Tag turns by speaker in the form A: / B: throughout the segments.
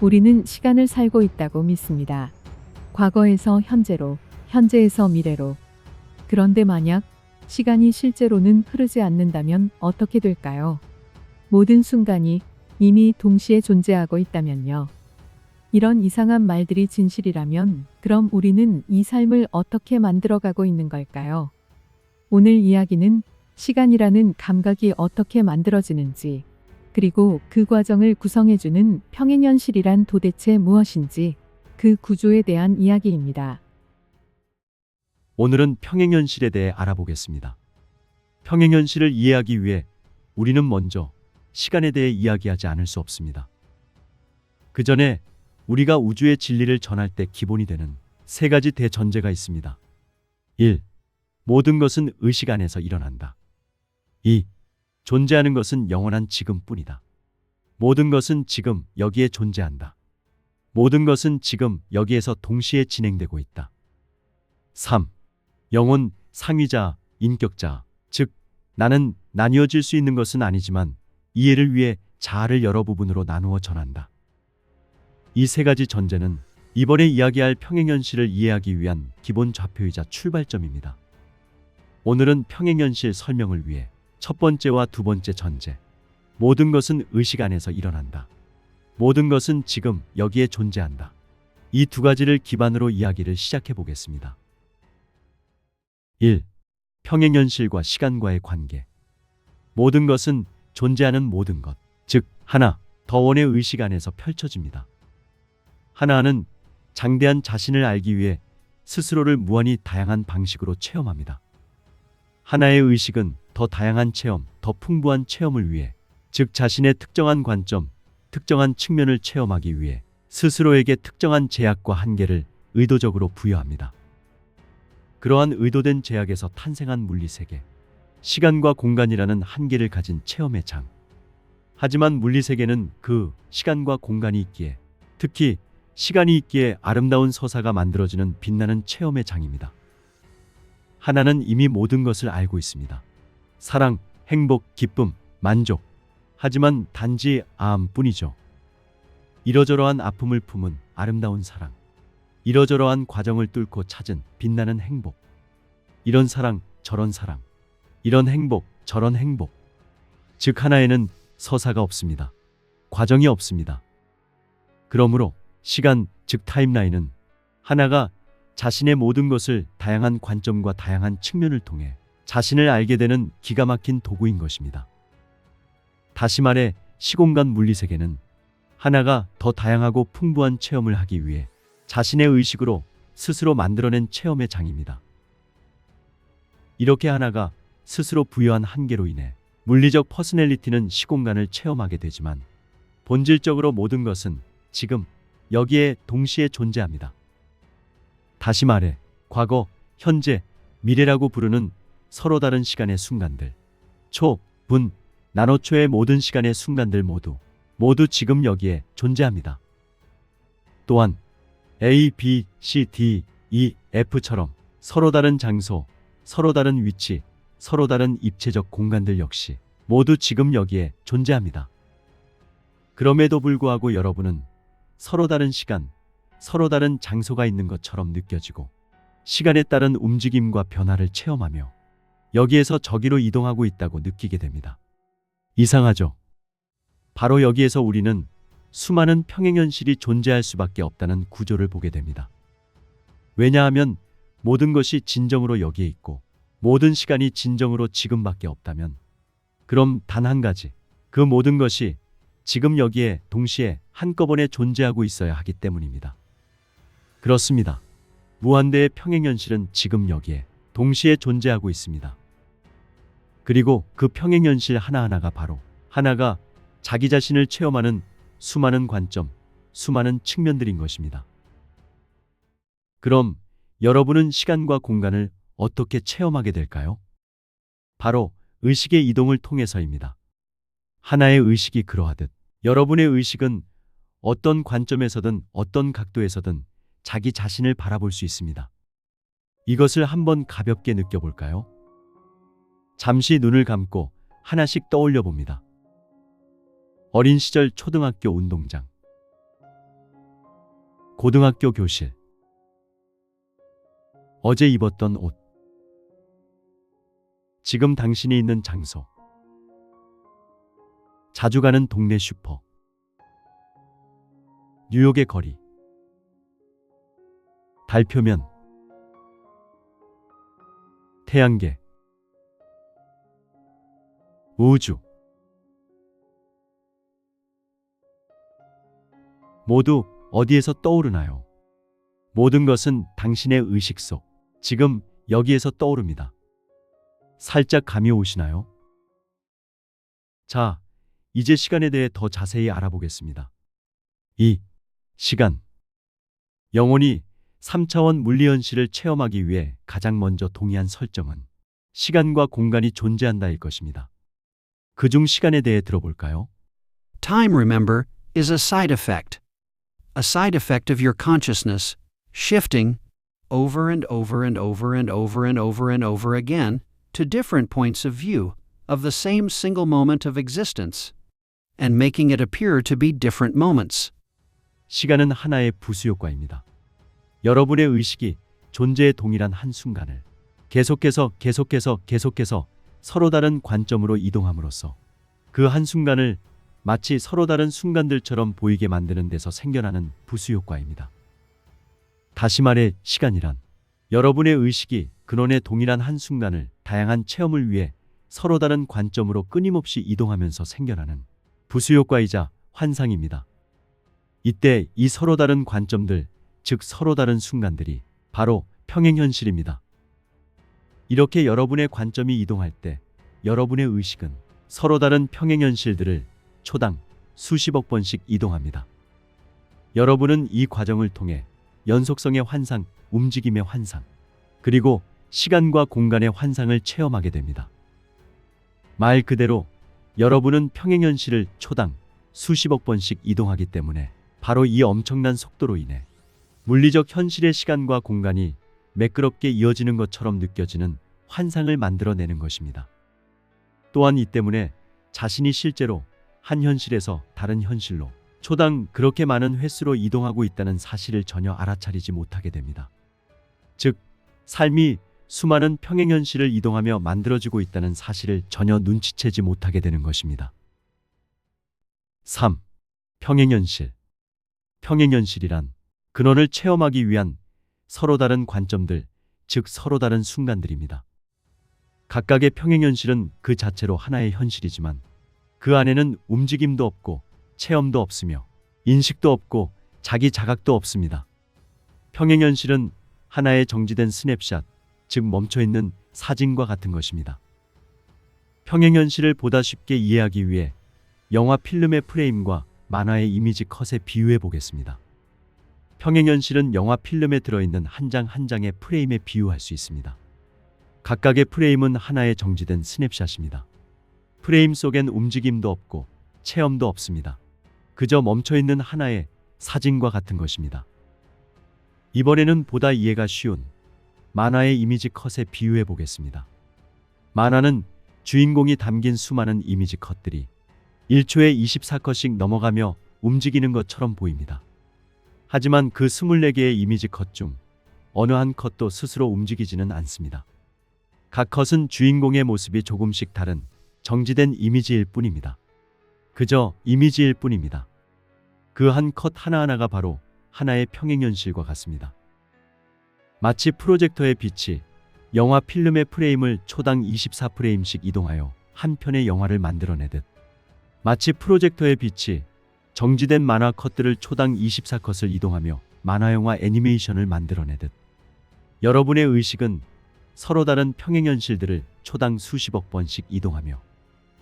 A: 우리는 시간을 살고 있다고 믿습니다. 과거에서 현재로, 현재에서 미래로. 그런데 만약 시간이 실제로는 흐르지 않는다면 어떻게 될까요? 모든 순간이 이미 동시에 존재하고 있다면요. 이런 이상한 말들이 진실이라면 그럼 우리는 이 삶을 어떻게 만들어가고 있는 걸까요? 오늘 이야기는 시간이라는 감각이 어떻게 만들어지는지, 그리고 그 과정을 구성해주는 평행현실이란 도대체 무엇인지, 그 구조에 대한 이야기입니다.
B: 오늘은 평행현실에 대해 알아보겠습니다. 평행현실을 이해하기 위해 우리는 먼저 시간에 대해 이야기하지 않을 수 없습니다. 그 전에 우리가 우주의 진리를 전할 때 기본이 되는 세 가지 대전제가 있습니다. 1. 모든 것은 의식 안에서 일어난다. 2. 존재하는 것은 영원한 지금뿐이다. 모든 것은 지금 여기에 존재한다. 모든 것은 지금 여기에서 동시에 진행되고 있다. 3. 영혼, 상위자, 인격자, 즉 나는 나뉘어질 수 있는 것은 아니지만 이해를 위해 자아를 여러 부분으로 나누어 전한다. 이 세 가지 전제는 이번에 이야기할 평행현실을 이해하기 위한 기본 좌표이자 출발점입니다. 오늘은 평행현실 설명을 위해 첫 번째와 두 번째 전제, 모든 것은 의식 안에서 일어난다. 모든 것은 지금 여기에 존재한다. 이 두 가지를 기반으로 이야기를 시작해 보겠습니다. 1. 평행현실과 시간과의 관계. 모든 것은 존재하는 모든 것, 즉 하나, 더원의 의식 안에서 펼쳐집니다. 하나는 장대한 자신을 알기 위해 스스로를 무한히 다양한 방식으로 체험합니다. 하나의 의식은 더 다양한 체험, 더 풍부한 체험을 위해, 즉 자신의 특정한 관점, 특정한 측면을 체험하기 위해 스스로에게 특정한 제약과 한계를 의도적으로 부여합니다. 그러한 의도된 제약에서 탄생한 물리세계, 시간과 공간이라는 한계를 가진 체험의 장. 하지만 물리세계는 그 시간과 공간이 있기에, 특히 시간이 있기에 아름다운 서사가 만들어지는 빛나는 체험의 장입니다. 하나는 이미 모든 것을 알고 있습니다. 사랑, 행복, 기쁨, 만족. 하지만 단지 아함뿐이죠. 이러저러한 아픔을 품은 아름다운 사랑. 이러저러한 과정을 뚫고 찾은 빛나는 행복. 이런 사랑, 저런 사랑. 이런 행복, 저런 행복. 즉 하나에는 서사가 없습니다. 과정이 없습니다. 그러므로 시간, 즉 타임라인은 하나가 자신의 모든 것을 다양한 관점과 다양한 측면을 통해 자신을 알게 되는 기가 막힌 도구인 것입니다. 다시 말해 시공간 물리세계는 하나가 더 다양하고 풍부한 체험을 하기 위해 자신의 의식으로 스스로 만들어낸 체험의 장입니다. 이렇게 하나가 스스로 부여한 한계로 인해 물리적 퍼스널리티는 시공간을 체험하게 되지만 본질적으로 모든 것은 지금 여기에 동시에 존재합니다. 다시 말해 과거, 현재, 미래라고 부르는 서로 다른 시간의 순간들, 초, 분, 나노초의 모든 시간의 순간들 모두 지금 여기에 존재합니다. 또한 A, B, C, D, E, F처럼 서로 다른 장소, 서로 다른 위치, 서로 다른 입체적 공간들 역시 모두 지금 여기에 존재합니다. 그럼에도 불구하고 여러분은 서로 다른 시간, 서로 다른 장소가 있는 것처럼 느껴지고 시간에 따른 움직임과 변화를 체험하며 여기에서 저기로 이동하고 있다고 느끼게 됩니다. 이상하죠? 바로 여기에서 우리는 수많은 평행현실이 존재할 수밖에 없다는 구조를 보게 됩니다. 왜냐하면 모든 것이 진정으로 여기에 있고 모든 시간이 진정으로 지금밖에 없다면 그럼 단 한 가지, 그 모든 것이 지금 여기에 동시에 한꺼번에 존재하고 있어야 하기 때문입니다. 그렇습니다. 무한대의 평행현실은 지금 여기에 동시에 존재하고 있습니다. 그리고 그 평행현실 하나하나가 바로 하나가 자기 자신을 체험하는 수많은 관점, 수많은 측면들인 것입니다. 그럼 여러분은 시간과 공간을 어떻게 체험하게 될까요? 바로 의식의 이동을 통해서입니다. 하나의 의식이 그러하듯 여러분의 의식은 어떤 관점에서든 어떤 각도에서든 자기 자신을 바라볼 수 있습니다. 이것을 한번 가볍게 느껴볼까요? 잠시 눈을 감고 하나씩 떠올려 봅니다. 어린 시절 초등학교 운동장. 고등학교 교실. 어제 입었던 옷. 지금 당신이 있는 장소. 자주 가는 동네 슈퍼. 뉴욕의 거리. 달 표면. 태양계. 우주. 모두 어디에서 떠오르나요? 모든 것은 당신의 의식 속, 지금 여기에서 떠오릅니다. 살짝 감이 오시나요? 자, 이제 시간에 대해 더 자세히 알아보겠습니다. 이 시간. 영혼이 3차원 물리현실을 체험하기 위해 가장 먼저 동의한 설정은 시간과 공간이 존재한다일 것입니다. 그중 시간에 대해 들어볼까요?
C: Time, remember, is a side effect. A side effect of your consciousness, shifting over and over and over and over and over and over again to different points of view of the same single moment of existence, and making it appear to be different moments.
B: 시간은 하나의 부수효과입니다. 여러분의 의식이 존재의 동일한 한 순간을 계속해서 서로 다른 관점으로 이동함으로써 그 한순간을 마치 서로 다른 순간들처럼 보이게 만드는 데서 생겨나는 부수효과입니다. 다시 말해 시간이란 여러분의 의식이 근원의 동일한 한순간을 다양한 체험을 위해 서로 다른 관점으로 끊임없이 이동하면서 생겨나는 부수효과이자 환상입니다. 이때 이 서로 다른 관점들, 즉 서로 다른 순간들이 바로 평행현실입니다. 이렇게 여러분의 관점이 이동할 때 여러분의 의식은 서로 다른 평행현실들을 초당 수십억 번씩 이동합니다. 여러분은 이 과정을 통해 연속성의 환상, 움직임의 환상, 그리고 시간과 공간의 환상을 체험하게 됩니다. 말 그대로 여러분은 평행현실을 초당 수십억 번씩 이동하기 때문에 바로 이 엄청난 속도로 인해 물리적 현실의 시간과 공간이 매끄럽게 이어지는 것처럼 느껴지는 환상을 만들어내는 것입니다. 또한 이 때문에 자신이 실제로 한 현실에서 다른 현실로 초당 그렇게 많은 횟수로 이동하고 있다는 사실을 전혀 알아차리지 못하게 됩니다. 즉, 삶이 수많은 평행현실을 이동하며 만들어지고 있다는 사실을 전혀 눈치채지 못하게 되는 것입니다. 3. 평행현실. 평행현실이란 근원을 체험하기 위한 서로 다른 관점들, 즉 서로 다른 순간들입니다. 각각의 평행현실은 그 자체로 하나의 현실이지만 그 안에는 움직임도 없고 체험도 없으며 인식도 없고 자기 자각도 없습니다. 평행현실은 하나의 정지된 스냅샷, 즉 멈춰있는 사진과 같은 것입니다. 평행현실을 보다 쉽게 이해하기 위해 영화 필름의 프레임과 만화의 이미지 컷에 비유해 보겠습니다. 평행현실은 영화 필름에 들어있는 한 장 한 장의 프레임에 비유할 수 있습니다. 각각의 프레임은 하나의 정지된 스냅샷입니다. 프레임 속엔 움직임도 없고 체험도 없습니다. 그저 멈춰있는 하나의 사진과 같은 것입니다. 이번에는 보다 이해가 쉬운 만화의 이미지 컷에 비유해 보겠습니다. 만화는 주인공이 담긴 수많은 이미지 컷들이 1초에 24컷씩 넘어가며 움직이는 것처럼 보입니다. 하지만 그 24개의 이미지 컷 중 어느 한 컷도 스스로 움직이지는 않습니다. 각 컷은 주인공의 모습이 조금씩 다른 정지된 이미지일 뿐입니다. 그저 이미지일 뿐입니다. 그 한 컷 하나하나가 바로 하나의 평행현실과 같습니다. 마치 프로젝터의 빛이 영화 필름의 프레임을 초당 24프레임씩 이동하여 한 편의 영화를 만들어내듯, 마치 프로젝터의 빛이 정지된 만화 컷들을 초당 24컷을 이동하며 만화영화 애니메이션을 만들어내듯, 여러분의 의식은 서로 다른 평행현실들을 초당 수십억 번씩 이동하며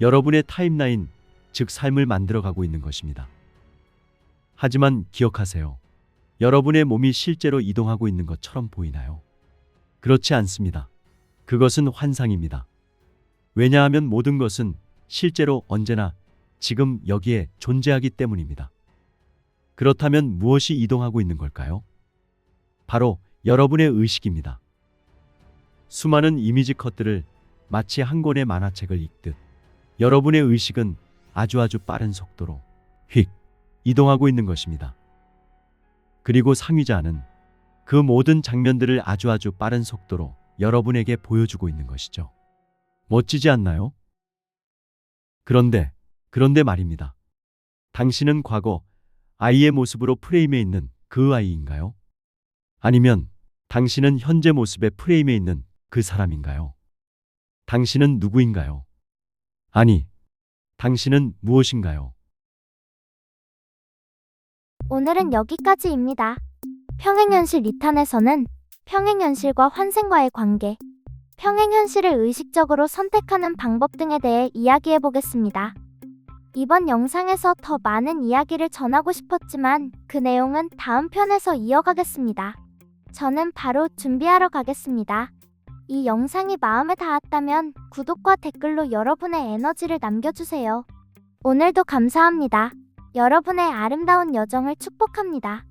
B: 여러분의 타임라인, 즉 삶을 만들어가고 있는 것입니다. 하지만 기억하세요. 여러분의 몸이 실제로 이동하고 있는 것처럼 보이나요? 그렇지 않습니다. 그것은 환상입니다. 왜냐하면 모든 것은 실제로 언제나 지금 여기에 존재하기 때문입니다. 그렇다면 무엇이 이동하고 있는 걸까요? 바로 여러분의 의식입니다. 수많은 이미지 컷들을 마치 한 권의 만화책을 읽듯 여러분의 의식은 아주 빠른 속도로 휙 이동하고 있는 것입니다. 그리고 상위자는 그 모든 장면들을 아주 빠른 속도로 여러분에게 보여주고 있는 것이죠. 멋지지 않나요? 그런데 말입니다. 당신은 과거 아이의 모습으로 프레임에 있는 그 아이인가요? 아니면 당신은 현재 모습의 프레임에 있는 그 사람인가요? 당신은 누구인가요? 아니, 당신은 무엇인가요?
D: 오늘은 여기까지입니다. 평행현실 2탄에서는 평행현실과 환생과의 관계, 평행현실을 의식적으로 선택하는 방법 등에 대해 이야기해 보겠습니다. 이번 영상에서 더 많은 이야기를 전하고 싶었지만 그 내용은 다음 편에서 이어가겠습니다. 저는 바로 준비하러 가겠습니다. 이 영상이 마음에 닿았다면 구독과 댓글로 여러분의 에너지를 남겨주세요. 오늘도 감사합니다. 여러분의 아름다운 여정을 축복합니다.